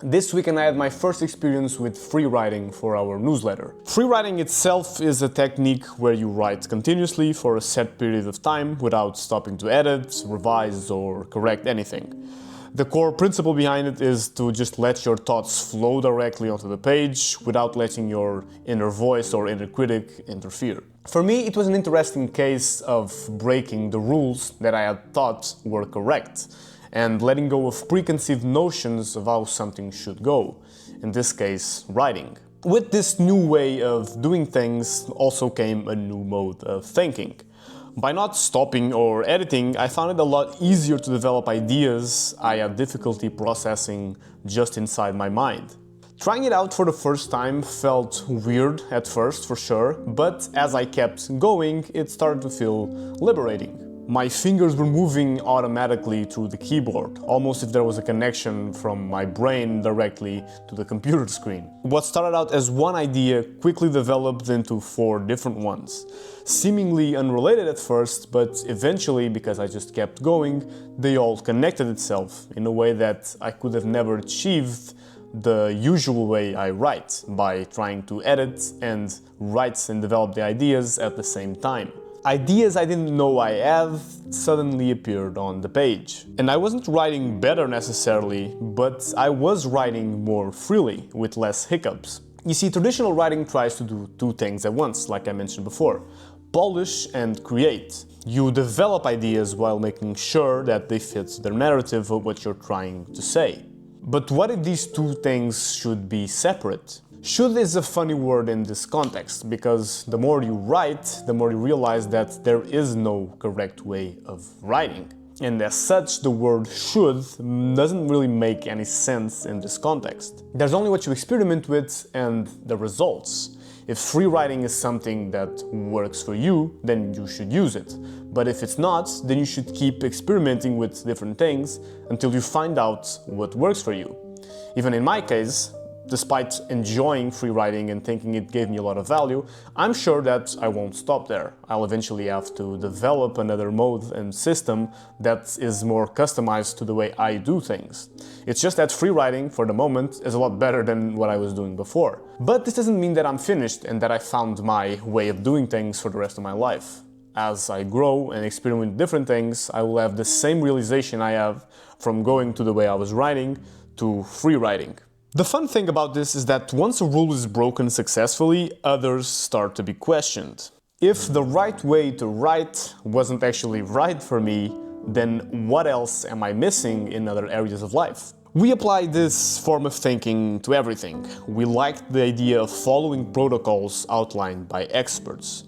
This weekend I had my first experience with free writing for our newsletter. Free writing itself is a technique where you write continuously for a set period of time without stopping to edit, revise, or correct anything. The core principle behind it is to just let your thoughts flow directly onto the page without letting your inner voice or inner critic interfere. For me, it was an interesting case of breaking the rules that I had thought were correct and letting go of preconceived notions of how something should go, in this case, writing. With this new way of doing things also came a new mode of thinking. By not stopping or editing, I found it a lot easier to develop ideas I had difficulty processing just inside my mind. Trying it out for the first time felt weird at first, for sure, but as I kept going, it started to feel liberating. My fingers were moving automatically through the keyboard, almost if there was a connection from my brain directly to the computer screen. What started out as one idea quickly developed into 4 different ones. Seemingly unrelated at first, but eventually, because I just kept going, they all connected itself in a way that I could have never achieved the usual way I write, by trying to edit and write and develop the ideas at the same time. Ideas I didn't know I had suddenly appeared on the page. And I wasn't writing better necessarily, but I was writing more freely, with less hiccups. You see, traditional writing tries to do 2 things at once, like I mentioned before: polish and create. You develop ideas while making sure that they fit the narrative of what you're trying to say. But what if these 2 things should be separate? Should is a funny word in this context, because the more you write, the more you realize that there is no correct way of writing. And as such, the word should doesn't really make any sense in this context. There's only what you experiment with and the results. If free writing is something that works for you, then you should use it. But if it's not, then you should keep experimenting with different things until you find out what works for you. Even in my case, despite enjoying free writing and thinking it gave me a lot of value, I'm sure that I won't stop there. I'll eventually have to develop another mode and system that is more customized to the way I do things. It's just that free writing, for the moment, is a lot better than what I was doing before. But this doesn't mean that I'm finished and that I found my way of doing things for the rest of my life. As I grow and experiment with different things, I will have the same realization I have from going to the way I was writing to free writing. The fun thing about this is that once a rule is broken successfully, others start to be questioned. If the right way to write wasn't actually right for me, then what else am I missing in other areas of life? We apply this form of thinking to everything. We like the idea of following protocols outlined by experts.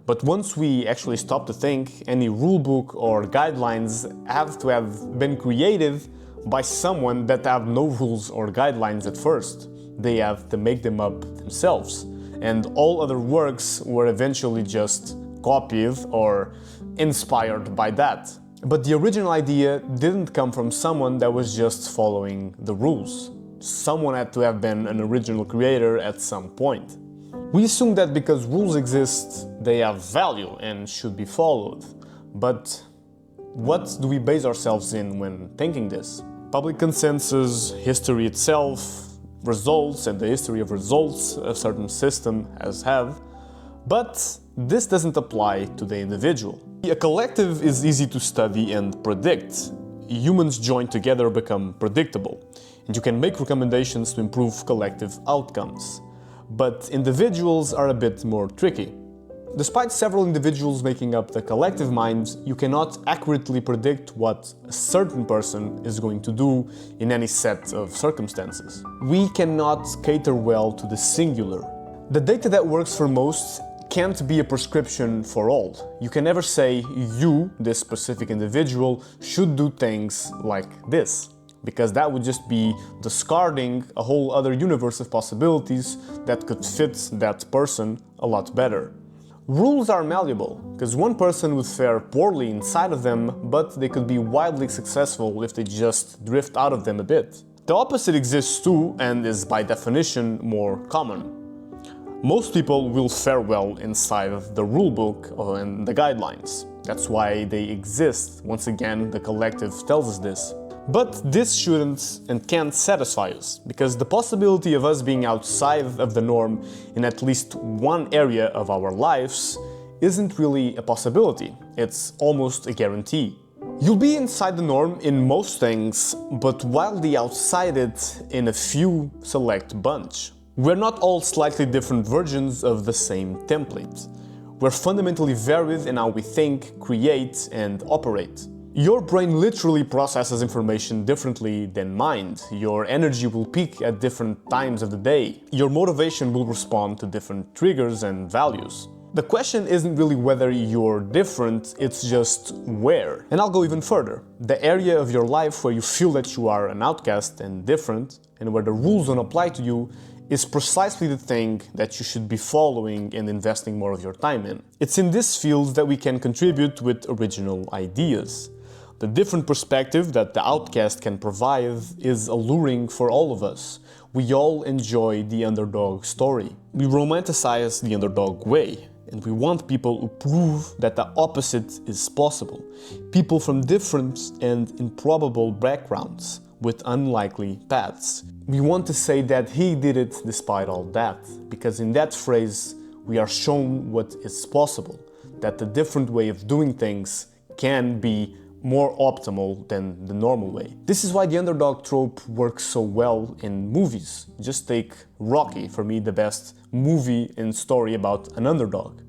But once we actually stop to think, any rulebook or guidelines have to have been created by someone that have no rules or guidelines at first. They have to make them up themselves. And all other works were eventually just copied or inspired by that. But the original idea didn't come from someone that was just following the rules. Someone had to have been an original creator at some point. We assume that because rules exist, they have value and should be followed. But what do we base ourselves in when thinking this? Public consensus, history itself, results, and the history of results a certain system has have. But this doesn't apply to the individual. A collective is easy to study and predict. Humans joined together become predictable, and you can make recommendations to improve collective outcomes. But individuals are a bit more tricky. Despite several individuals making up the collective mind, you cannot accurately predict what a certain person is going to do in any set of circumstances. We cannot cater well to the singular. The data that works for most can't be a prescription for all. You can never say you, this specific individual, should do things like this, because that would just be discarding a whole other universe of possibilities that could fit that person a lot better. Rules are malleable, because one person would fare poorly inside of them, but they could be wildly successful if they just drift out of them a bit. The opposite exists too, and is by definition more common. Most people will fare well inside of the rulebook and the guidelines. That's why they exist. Once again, the collective tells us this. But this shouldn't and can't satisfy us, because the possibility of us being outside of the norm in at least one area of our lives isn't really a possibility, it's almost a guarantee. You'll be inside the norm in most things, but wildly outside it in a few select bunch. We're not all slightly different versions of the same template. We're fundamentally varied in how we think, create, and operate. Your brain literally processes information differently than mine. Your energy will peak at different times of the day. Your motivation will respond to different triggers and values. The question isn't really whether you're different, it's just where. And I'll go even further. The area of your life where you feel that you are an outcast and different, and where the rules don't apply to you, is precisely the thing that you should be following and investing more of your time in. It's in this field that we can contribute with original ideas. The different perspective that the outcast can provide is alluring for all of us. We all enjoy the underdog story. We romanticize the underdog way, and we want people who prove that the opposite is possible. People from different and improbable backgrounds, with unlikely paths. We want to say that he did it despite all that, because in that phrase we are shown what is possible, that the different way of doing things can be more optimal than the normal way. This is why the underdog trope works so well in movies. Just take Rocky, for me the best movie and story about an underdog.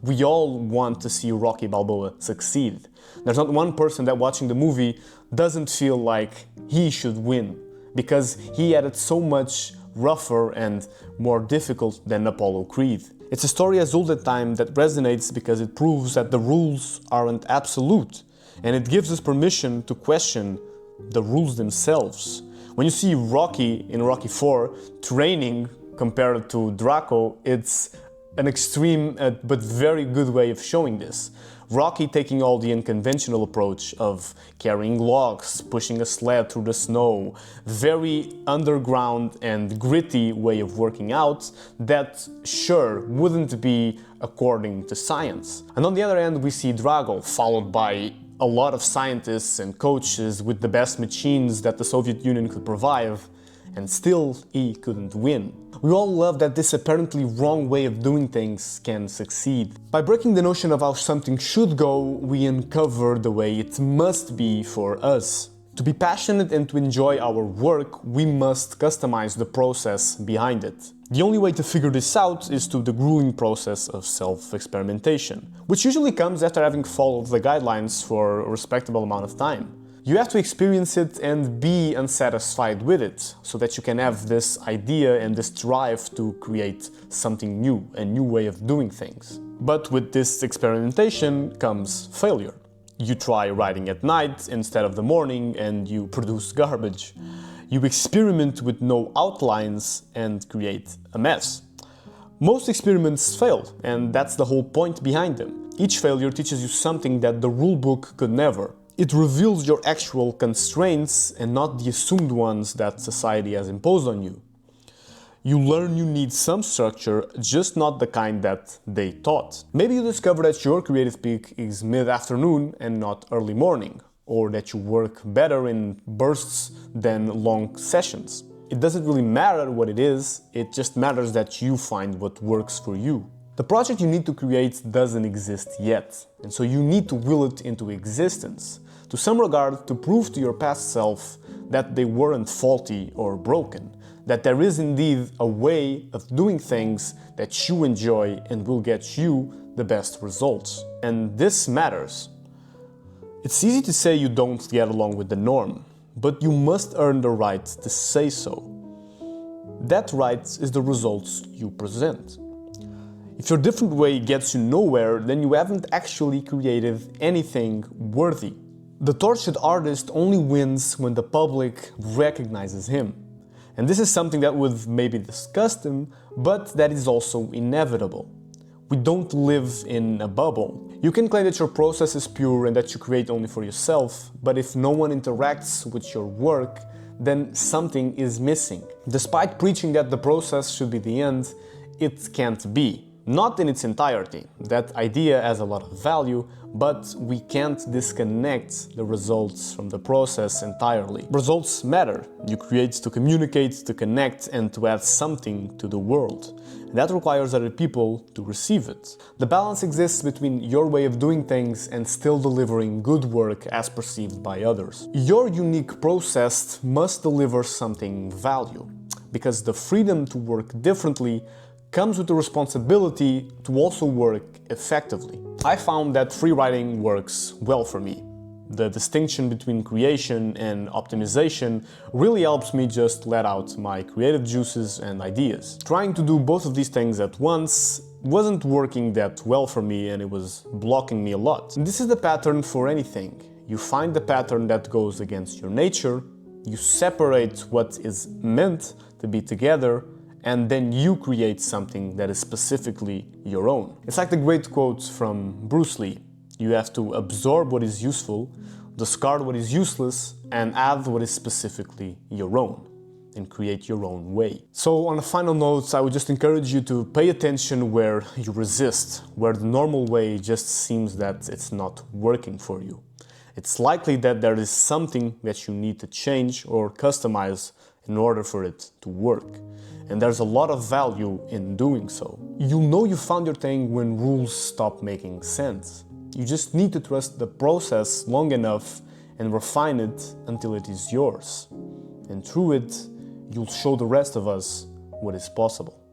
We all want to see Rocky Balboa succeed. There's not one person that watching the movie doesn't feel like he should win, because he had it so much rougher and more difficult than Apollo Creed. It's a story as old as time that resonates because it proves that the rules aren't absolute, and it gives us permission to question the rules themselves. When you see Rocky in Rocky IV training compared to Draco, it's an extreme but very good way of showing this. Rocky taking all the unconventional approach of carrying logs, pushing a sled through the snow, very underground and gritty way of working out that sure wouldn't be according to science. And on the other end we see Drago followed by a lot of scientists and coaches with the best machines that the Soviet Union could provide, and still he couldn't win. We all love that this apparently wrong way of doing things can succeed. By breaking the notion of how something should go, we uncover the way it must be for us. To be passionate and to enjoy our work, we must customize the process behind it. The only way to figure this out is through the grueling process of self-experimentation, which usually comes after having followed the guidelines for a respectable amount of time. You have to experience it and be unsatisfied with it, so that you can have this idea and this drive to create something new, a new way of doing things. But with this experimentation comes failure. You try writing at night instead of the morning and you produce garbage. You experiment with no outlines and create a mess. Most experiments fail, and that's the whole point behind them. Each failure teaches you something that the rulebook could never. It reveals your actual constraints and not the assumed ones that society has imposed on you. You learn you need some structure, just not the kind that they taught. Maybe you discover that your creative peak is mid-afternoon and not early morning, or that you work better in bursts than long sessions. It doesn't really matter what it is, it just matters that you find what works for you. The project you need to create doesn't exist yet, and so you need to will it into existence, to some regard to prove to your past self that they weren't faulty or broken, that there is indeed a way of doing things that you enjoy and will get you the best results. And this matters. It's easy to say you don't get along with the norm, but you must earn the right to say so. That right is the results you present. If your different way gets you nowhere, then you haven't actually created anything worthy. The tortured artist only wins when the public recognizes him. And this is something that would maybe disgust him, but that is also inevitable. We don't live in a bubble. You can claim that your process is pure and that you create only for yourself, but if no one interacts with your work, then something is missing. Despite preaching that the process should be the end, it can't be. Not in its entirety. That idea has a lot of value, but we can't disconnect the results from the process entirely. Results matter. You create to communicate, to connect, and to add something to the world. That requires other people to receive it. The balance exists between your way of doing things and still delivering good work as perceived by others. Your unique process must deliver something value, because the freedom to work differently comes with the responsibility to also work effectively. I found that free writing works well for me. The distinction between creation and optimization really helps me just let out my creative juices and ideas. Trying to do both of these things at once wasn't working that well for me, and it was blocking me a lot. And this is the pattern for anything. You find the pattern that goes against your nature, you separate what is meant to be together, and then you create something that is specifically your own. It's like the great quote from Bruce Lee. You have to absorb what is useful, discard what is useless, and add what is specifically your own, and create your own way. So on a final note, I would just encourage you to pay attention where you resist, where the normal way just seems that it's not working for you. It's likely that there is something that you need to change or customize in order for it to work. And there's a lot of value in doing so. You'll know you found your thing when rules stop making sense. You just need to trust the process long enough and refine it until it is yours. And through it, you'll show the rest of us what is possible.